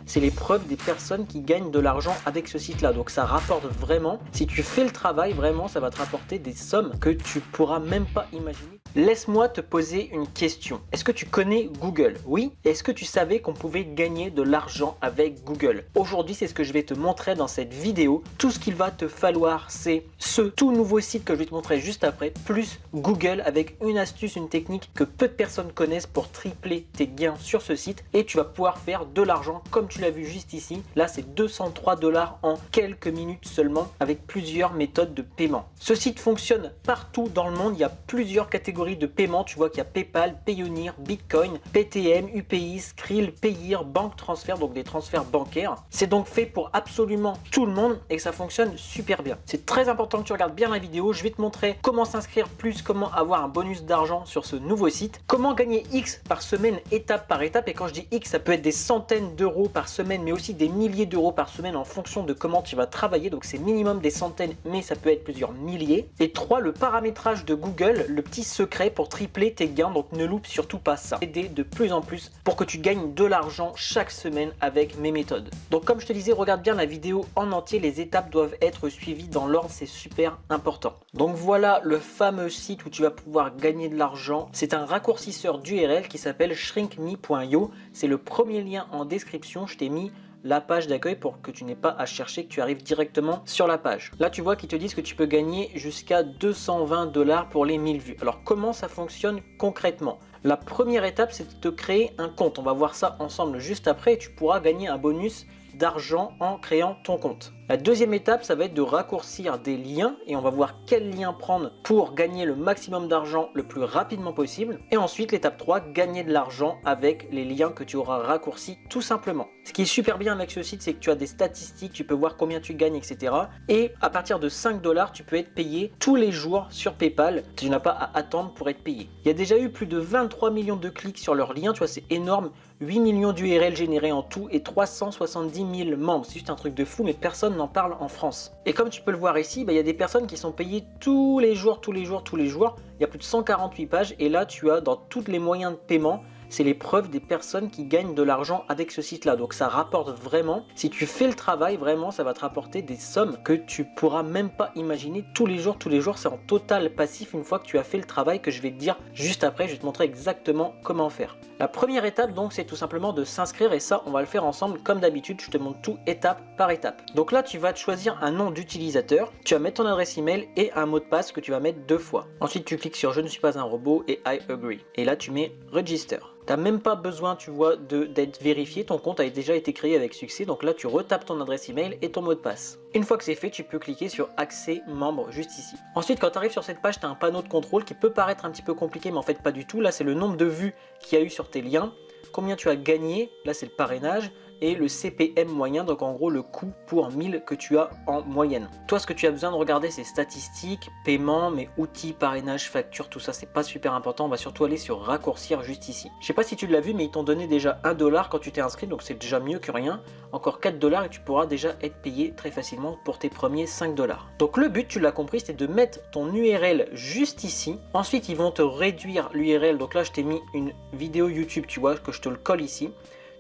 c'est les preuves des personnes qui gagnent de l'argent avec ce site-là. Donc ça rapporte vraiment. Si tu fais le travail, vraiment, ça va te rapporter des sommes que tu pourras même pas imaginer. Laisse-moi te poser une question. Est-ce que tu connais Google? Oui. Est-ce que tu savais qu'on pouvait gagner de l'argent avec Google? Aujourd'hui, c'est ce que je vais te montrer dans cette vidéo. Tout ce qu'il va te falloir, c'est ce tout nouveau site que je vais te montrer juste après, plus Google avec une astuce, une technique que peu de personnes connaissent pour tripler tes gains sur ce site et tu vas pouvoir faire de l'argent comme tu l'as vu juste ici. Là, c'est 203 $ en quelques minutes seulement avec plusieurs méthodes de paiement. Ce site fonctionne partout dans le monde. Il y a plusieurs catégories de paiement. Tu vois qu'il y a PayPal, Payoneer, Bitcoin, PTM, UPI, Skrill, Payeer, Bank Transfer, donc des transferts bancaires. C'est donc fait pour absolument tout le monde et que ça fonctionne super bien. C'est très important que tu regardes bien la vidéo. Je vais te montrer comment s'inscrire plus, comment avoir un bonus d'argent sur ce nouveau site, comment gagner X par semaine étape par étape. Et quand je dis X, ça peut être des centaines d'euros par semaine, mais aussi des milliers d'euros par semaine en fonction de comment tu vas travailler. Donc c'est minimum des centaines, mais ça peut être plusieurs milliers. Et 3, le paramétrage de Google, le petit secret pour tripler tes gains. Donc ne loupe surtout pas ça. Aider de plus en plus pour que tu gagnes de l'argent chaque semaine avec mes méthodes. Donc comme je te disais, regarde bien la vidéo en entier. Les étapes doivent être suivies dans l'ordre, c'est super important. Donc voilà le fameux site où tu vas pouvoir gagner de l'argent. C'est un raccourcisseur d'URL qui s'appelle shrinkme.io. C'est le premier lien en description. Je t'ai mis la page d'accueil pour que tu n'aies pas à chercher, que tu arrives directement sur la page. Là, tu vois qu'ils te disent que tu peux gagner jusqu'à 220 $ pour les 1000 vues. Alors, comment ça fonctionne concrètement? La première étape, c'est de te créer un compte. On va voir ça ensemble juste après et tu pourras gagner un bonus d'argent en créant ton compte. La deuxième étape, ça va être de raccourcir des liens et on va voir quel lien prendre pour gagner le maximum d'argent le plus rapidement possible. Et ensuite, l'étape 3, gagner de l'argent avec les liens que tu auras raccourcis tout simplement. Ce qui est super bien avec ce site, c'est que tu as des statistiques, tu peux voir combien tu gagnes, etc. Et à partir de 5 $, tu peux être payé tous les jours sur PayPal. Tu n'as pas à attendre pour être payé. Il y a déjà eu plus de 23 millions de clics sur leurs liens, tu vois, c'est énorme. 8 millions d'URL générés en tout et 370 000 membres. C'est juste un truc de fou, mais personne n'en parle en France. Et comme tu peux le voir ici, il y a des personnes qui sont payées tous les jours. Il y a plus de 148 pages et là, tu as dans tous les moyens de paiement, c'est les preuves des personnes qui gagnent de l'argent avec ce site-là. Donc ça rapporte vraiment. Si tu fais le travail, vraiment, ça va te rapporter des sommes que tu pourras même pas imaginer tous les jours. C'est en total passif une fois que tu as fait le travail que je vais te dire juste après. Je vais te montrer exactement comment faire. La première étape, donc, c'est tout simplement de s'inscrire et ça, on va le faire ensemble comme d'habitude. Je te montre tout étape par étape. Donc là, tu vas te choisir un nom d'utilisateur. Tu vas mettre ton adresse email et un mot de passe que tu vas mettre 2 fois. Ensuite, tu cliques sur je ne suis pas un robot et I agree. Et là, tu mets register. Tu n'as même pas besoin, tu vois, d'être vérifié. Ton compte a déjà été créé avec succès. Donc là, tu retapes ton adresse email et ton mot de passe. Une fois que c'est fait, tu peux cliquer sur accès membre juste ici. Ensuite, quand tu arrives sur cette page, tu as un panneau de contrôle qui peut paraître un petit peu compliqué, mais en fait pas du tout. Là, c'est le nombre de vues qu'il y a eu sur tes liens. Combien tu as gagné, là c'est le parrainage, et le CPM moyen, donc en gros le coût pour 1000 que tu as en moyenne. Toi, ce que tu as besoin de regarder, c'est statistiques, paiement, mais outils, parrainage, facture, tout ça, c'est pas super important. On va surtout aller sur raccourcir juste ici. Je sais pas si tu l'as vu, mais ils t'ont donné déjà 1 $ quand tu t'es inscrit, donc c'est déjà mieux que rien. Encore 4 $ et tu pourras déjà être payé très facilement pour tes premiers 5 $. Donc le but, tu l'as compris, c'est de mettre ton URL juste ici. Ensuite, ils vont te réduire l'URL. Donc là, je t'ai mis une vidéo YouTube, tu vois, que je te le colle ici.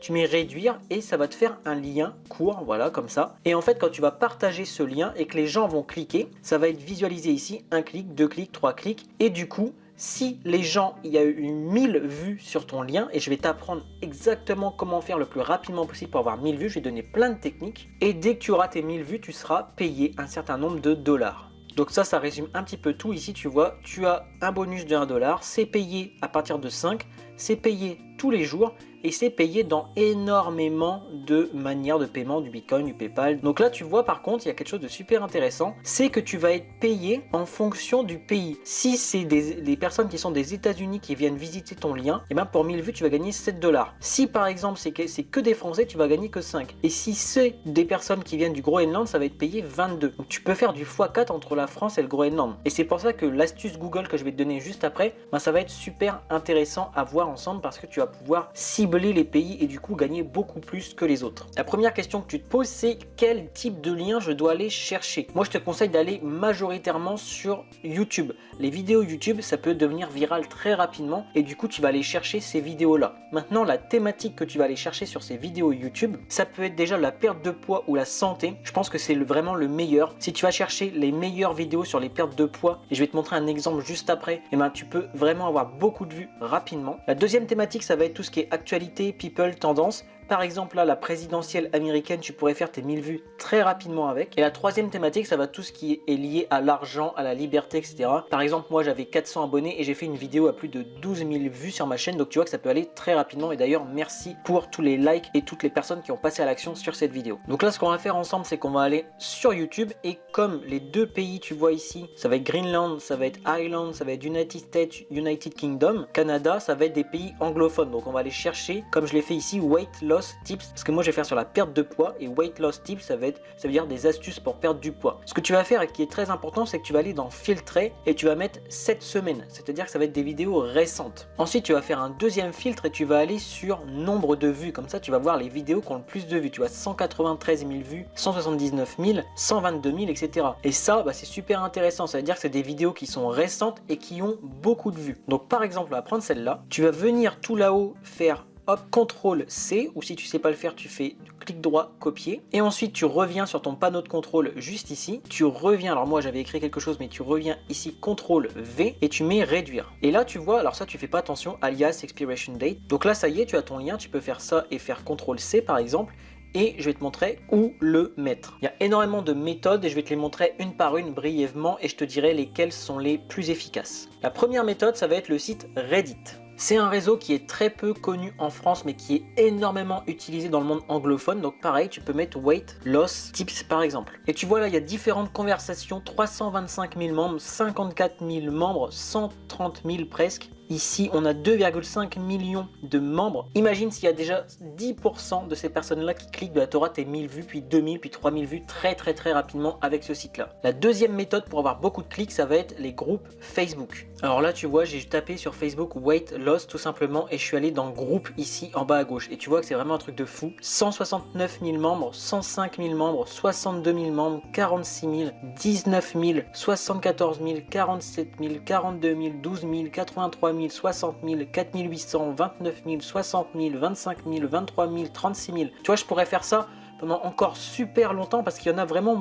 Tu mets réduire et ça va te faire un lien court, voilà, comme ça. Et en fait, quand tu vas partager ce lien et que les gens vont cliquer, ça va être visualisé ici, 1 clic, 2 clics, 3 clics. Et du coup, si les gens, il y a eu 1000 vues sur ton lien, et je vais t'apprendre exactement comment faire le plus rapidement possible pour avoir 1000 vues, je vais donner plein de techniques. Et dès que tu auras tes 1000 vues, tu seras payé un certain nombre de $. Donc ça résume un petit peu tout. Ici, tu vois, tu as un bonus de 1 $, c'est payé à partir de 5, c'est payé tous les jours et c'est payé dans énormément de manières de paiement, du Bitcoin, du PayPal. Donc là, tu vois, par contre, il y a quelque chose de super intéressant, c'est que tu vas être payé en fonction du pays. Si c'est des personnes qui sont des États-Unis qui viennent visiter ton lien, et bien pour 1000 vues, tu vas gagner 7 $. Si par exemple, c'est que des Français, tu vas gagner que 5. Et si c'est des personnes qui viennent du Groenland, ça va être payé 22. Donc tu peux faire du x4 entre la France et le Groenland. Et c'est pour ça que l'astuce Google que je vais te donner juste après, ben, ça va être super intéressant à voir ensemble parce que tu vas pouvoir cibler les pays et du coup gagner beaucoup plus que les autres. La première question que tu te poses, c'est quel type de lien je dois aller chercher. Moi, je te conseille d'aller majoritairement sur YouTube. Les vidéos YouTube, ça peut devenir viral très rapidement et du coup, tu vas aller chercher ces vidéos-là. Maintenant, la thématique que tu vas aller chercher sur ces vidéos YouTube, ça peut être déjà la perte de poids ou la santé. Je pense que c'est vraiment le meilleur. Si tu vas chercher les meilleures vidéos sur les pertes de poids, et je vais te montrer un exemple juste après, et ben tu peux vraiment avoir beaucoup de vues rapidement. La deuxième thématique, ça va être tout ce qui est actualité, people, tendance. Par exemple, là, la présidentielle américaine, tu pourrais faire tes 1000 vues très rapidement avec. Et la troisième thématique, ça va tout ce qui est lié à l'argent, à la liberté, etc. Par exemple, moi, j'avais 400 abonnés et j'ai fait une vidéo à plus de 12 000 vues sur ma chaîne. Donc, tu vois que ça peut aller très rapidement. Et d'ailleurs, merci pour tous les likes et toutes les personnes qui ont passé à l'action sur cette vidéo. Donc là, ce qu'on va faire ensemble, c'est qu'on va aller sur YouTube. Et comme les deux pays, tu vois ici, ça va être Greenland, ça va être Ireland, ça va être United States, United Kingdom, Canada, ça va être des pays anglophones. Donc, on va aller chercher, comme je l'ai fait ici, weight loss tips, parce que moi je vais faire sur la perte de poids, et weight loss tips, ça veut dire des astuces pour perdre du poids. Ce que tu vas faire et qui est très important, c'est que tu vas aller dans filtrer et tu vas mettre 7 semaines, c'est-à-dire que ça va être des vidéos récentes. Ensuite, tu vas faire un deuxième filtre et tu vas aller sur nombre de vues. Comme ça, tu vas voir les vidéos qui ont le plus de vues. Tu vois 193 000 vues, 179 000, 122 000, etc. Et ça, c'est super intéressant. Ça veut dire que c'est des vidéos qui sont récentes et qui ont beaucoup de vues. Donc par exemple, on va prendre celle-là. Tu vas venir tout là-haut faire hop, CTRL C, ou si tu sais pas le faire, tu fais clic droit, copier, et ensuite tu reviens sur ton panneau de contrôle juste ici, tu reviens, alors moi j'avais écrit quelque chose, mais tu reviens ici, CTRL V, et tu mets réduire. Et là tu vois, alors ça tu fais pas attention, alias expiration date, donc là ça y est, tu as ton lien, tu peux faire ça et faire CTRL C par exemple, et je vais te montrer où le mettre. Il y a énormément de méthodes et je vais te les montrer une par une brièvement et je te dirai lesquelles sont les plus efficaces. La première méthode, ça va être le site Reddit. C'est un réseau qui est très peu connu en France mais qui est énormément utilisé dans le monde anglophone. Donc pareil, tu peux mettre weight loss tips par exemple. Et tu vois là, il y a différentes conversations, 325 000 membres, 54 000 membres, 130 000 presque. Ici, on a 2,5 millions de membres. Imagine s'il y a déjà 10% de ces personnes-là qui cliquent, tu auras tes 1000 vues, puis 2000, puis 3000 vues très rapidement avec ce site-là. La deuxième méthode pour avoir beaucoup de clics, ça va être les groupes Facebook. Alors là, tu vois, j'ai tapé sur Facebook weight loss tout simplement et je suis allé dans groupe ici en bas à gauche. Et tu vois que c'est vraiment un truc de fou. 169 000 membres, 105 000 membres, 62 000 membres, 46 000, 19 000, 74 000, 47 000, 42 000, 12 000, 83 000, 60 000, 4 800, 29 000, 60 000, 25 000, 23 000, 36 000. Tu vois, je pourrais faire ça pendant encore super longtemps parce qu'il y en a vraiment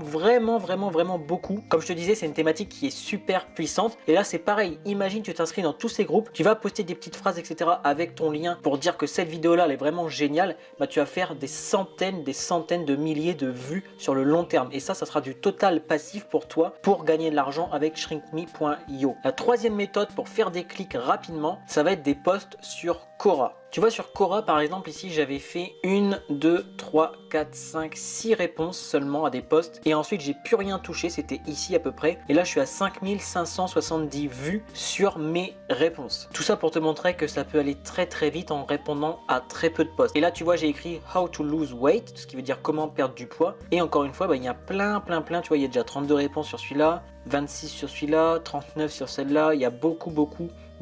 beaucoup. Comme je te disais, c'est une thématique qui est super puissante. Et là, c'est pareil. Imagine, tu t'inscris dans tous ces groupes, tu vas poster des petites phrases, etc. avec ton lien pour dire que cette vidéo-là, elle est vraiment géniale. Tu vas faire des centaines de milliers de vues sur le long terme. Et ça sera du total passif pour toi pour gagner de l'argent avec shrinkme.io. La troisième méthode pour faire des clics rapidement, ça va être des posts sur Quora. Tu vois, sur Quora, par exemple, ici, j'avais fait 1, 2, 3, 4, 5, 6 réponses seulement à des posts. Et ensuite, j'ai plus rien touché. C'était ici à peu près. Et là, je suis à 5570 vues sur mes réponses. Tout ça pour te montrer que ça peut aller très vite en répondant à très peu de posts. Et là, tu vois, j'ai écrit How to lose weight, ce qui veut dire comment perdre du poids. Et encore une fois, il y a plein. Tu vois, il y a déjà 32 réponses sur celui-là, 26 sur celui-là, 39 sur celle-là. Il y a beaucoup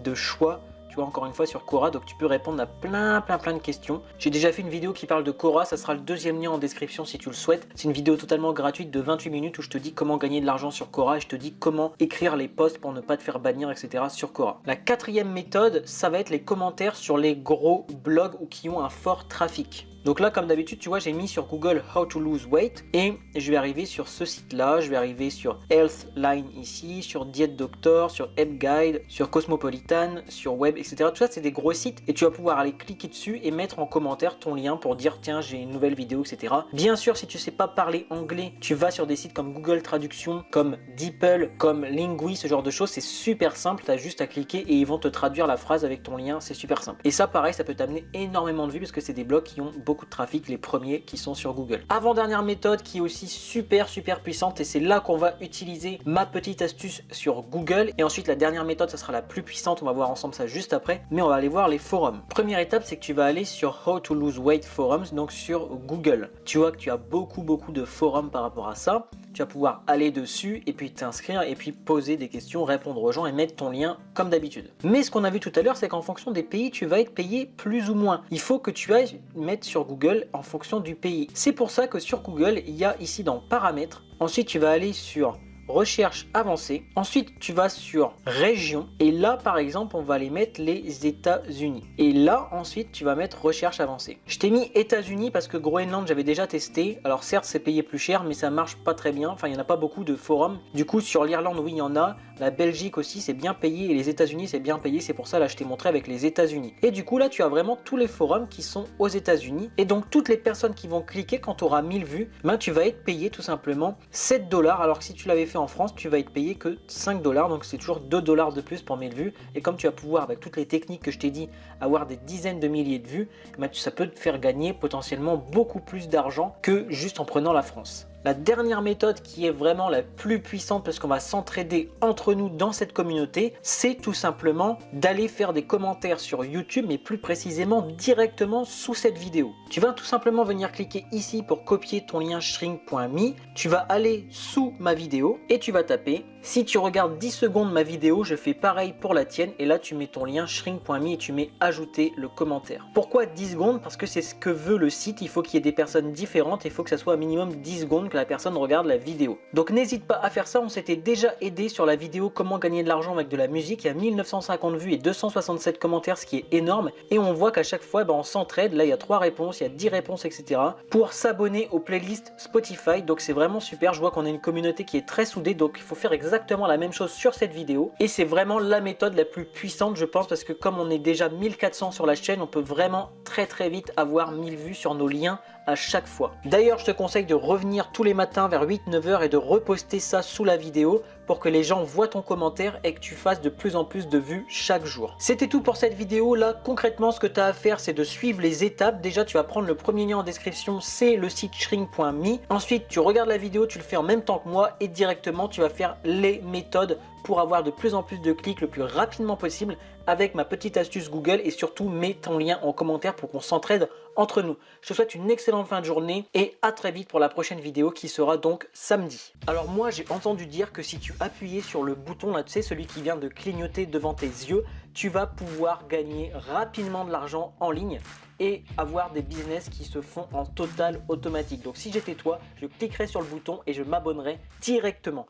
de choix. Tu vois, encore une fois sur Quora, donc tu peux répondre à plein de questions. J'ai déjà fait une vidéo qui parle de Quora, ça sera le deuxième lien en description si tu le souhaites. C'est une vidéo totalement gratuite de 28 minutes où je te dis comment gagner de l'argent sur Quora et je te dis comment écrire les posts pour ne pas te faire bannir, etc. sur Quora. La quatrième méthode, ça va être les commentaires sur les gros blogs ou qui ont un fort trafic. Donc là, comme d'habitude, tu vois, j'ai mis sur Google How to lose weight et je vais arriver sur ce site-là, je vais arriver sur Healthline ici, sur Diet Doctor, sur App Guide, sur Cosmopolitan, sur Web, etc. Tout ça, c'est des gros sites et tu vas pouvoir aller cliquer dessus et mettre en commentaire ton lien pour dire tiens, j'ai une nouvelle vidéo, etc. Bien sûr, si tu sais pas parler anglais, tu vas sur des sites comme Google Traduction, comme DeepL, comme Lingui, ce genre de choses. C'est super simple, tu as juste à cliquer et ils vont te traduire la phrase avec ton lien, c'est super simple. Et ça, pareil, ça peut t'amener énormément de vues parce que c'est des blogs qui ont beaucoup de trafic, les premiers qui sont sur Google. Avant-dernière méthode qui est aussi super puissante, et c'est là qu'on va utiliser ma petite astuce sur Google. Et ensuite la dernière méthode, ça sera la plus puissante, on va voir ensemble ça juste après, mais on va aller voir les forums. Première étape, c'est que tu vas aller sur How to Lose Weight Forums, donc sur Google. Tu vois que tu as beaucoup de forums par rapport à ça. Tu vas pouvoir aller dessus et puis t'inscrire et puis poser des questions, répondre aux gens et mettre ton lien comme d'habitude. Mais ce qu'on a vu tout à l'heure, c'est qu'en fonction des pays, tu vas être payé plus ou moins. Il faut que tu ailles mettre sur Google en fonction du pays. C'est pour ça que sur Google, il y a ici dans paramètres. Ensuite, tu vas aller sur recherche avancée. Ensuite, tu vas sur région et là, par exemple, on va aller mettre les États-Unis. Et là, ensuite, tu vas mettre recherche avancée. Je t'ai mis États-Unis parce que Groenland, j'avais déjà testé. Alors certes, c'est payé plus cher, mais ça marche pas très bien. Enfin, il n'y en a pas beaucoup de forums. Du coup, sur l'Irlande, oui, il y en a. La Belgique aussi, c'est bien payé et les États-Unis, c'est bien payé. C'est pour ça, là, je t'ai montré avec les États-Unis. Et du coup, là, tu as vraiment tous les forums qui sont aux États-Unis. Et donc, toutes les personnes qui vont cliquer quand tu auras 1000 vues, ben, tu vas être payé tout simplement 7 $. Alors que si tu l'avais fait en France, tu vas être payé que 5 $, donc c'est toujours 2 $ de plus pour 1000 vues. Et comme tu vas pouvoir, avec toutes les techniques que je t'ai dit, avoir des dizaines de milliers de vues, ben ça peut te faire gagner potentiellement beaucoup plus d'argent que juste en prenant la France. La dernière méthode qui est vraiment la plus puissante parce qu'on va s'entraider entre nous dans cette communauté, c'est tout simplement d'aller faire des commentaires sur YouTube, mais plus précisément directement sous cette vidéo. Tu vas tout simplement venir cliquer ici pour copier ton lien shrink.me, tu vas aller sous ma vidéo et tu vas taper. Si tu regardes 10 secondes ma vidéo, je fais pareil pour la tienne et là tu mets ton lien shrink.me et tu mets ajouter le commentaire. Pourquoi 10 secondes? Parce que c'est ce que veut le site, il faut qu'il y ait des personnes différentes, il faut que ça soit un minimum 10 secondes que la personne regarde la vidéo. Donc n'hésite pas à faire ça, on s'était déjà aidé sur la vidéo comment gagner de l'argent avec de la musique, il y a 1950 vues et 267 commentaires, ce qui est énorme, et on voit qu'à chaque fois on s'entraide, là il y a 3 réponses, il y a 10 réponses, etc. pour s'abonner aux playlists Spotify, donc c'est vraiment super, je vois qu'on a une communauté qui est très soudée, donc il faut faire exactement la même chose sur cette vidéo, et c'est vraiment la méthode la plus puissante je pense, parce que comme on est déjà 1400 sur la chaîne, on peut vraiment très vite avoir 1000 vues sur nos liens à chaque fois. D'ailleurs, je te conseille de revenir tous les matins vers 8-9 heures et de reposter ça sous la vidéo pour que les gens voient ton commentaire et que tu fasses de plus en plus de vues chaque jour. C'était tout pour cette vidéo. Là, concrètement, ce que tu as à faire, c'est de suivre les étapes. Déjà, tu vas prendre le premier lien en description, c'est le site shrink.me. Ensuite, tu regardes la vidéo, tu le fais en même temps que moi et directement, tu vas faire les méthodes pour avoir de plus en plus de clics le plus rapidement possible avec ma petite astuce Google, et surtout mets ton lien en commentaire pour qu'on s'entraide entre nous. Je te souhaite une excellente fin de journée et à très vite pour la prochaine vidéo qui sera donc samedi. Alors moi j'ai entendu dire que si tu appuyais sur le bouton là, tu sais, celui qui vient de clignoter devant tes yeux, tu vas pouvoir gagner rapidement de l'argent en ligne et avoir des business qui se font en total automatique. Donc si j'étais toi, je cliquerais sur le bouton et je m'abonnerais directement.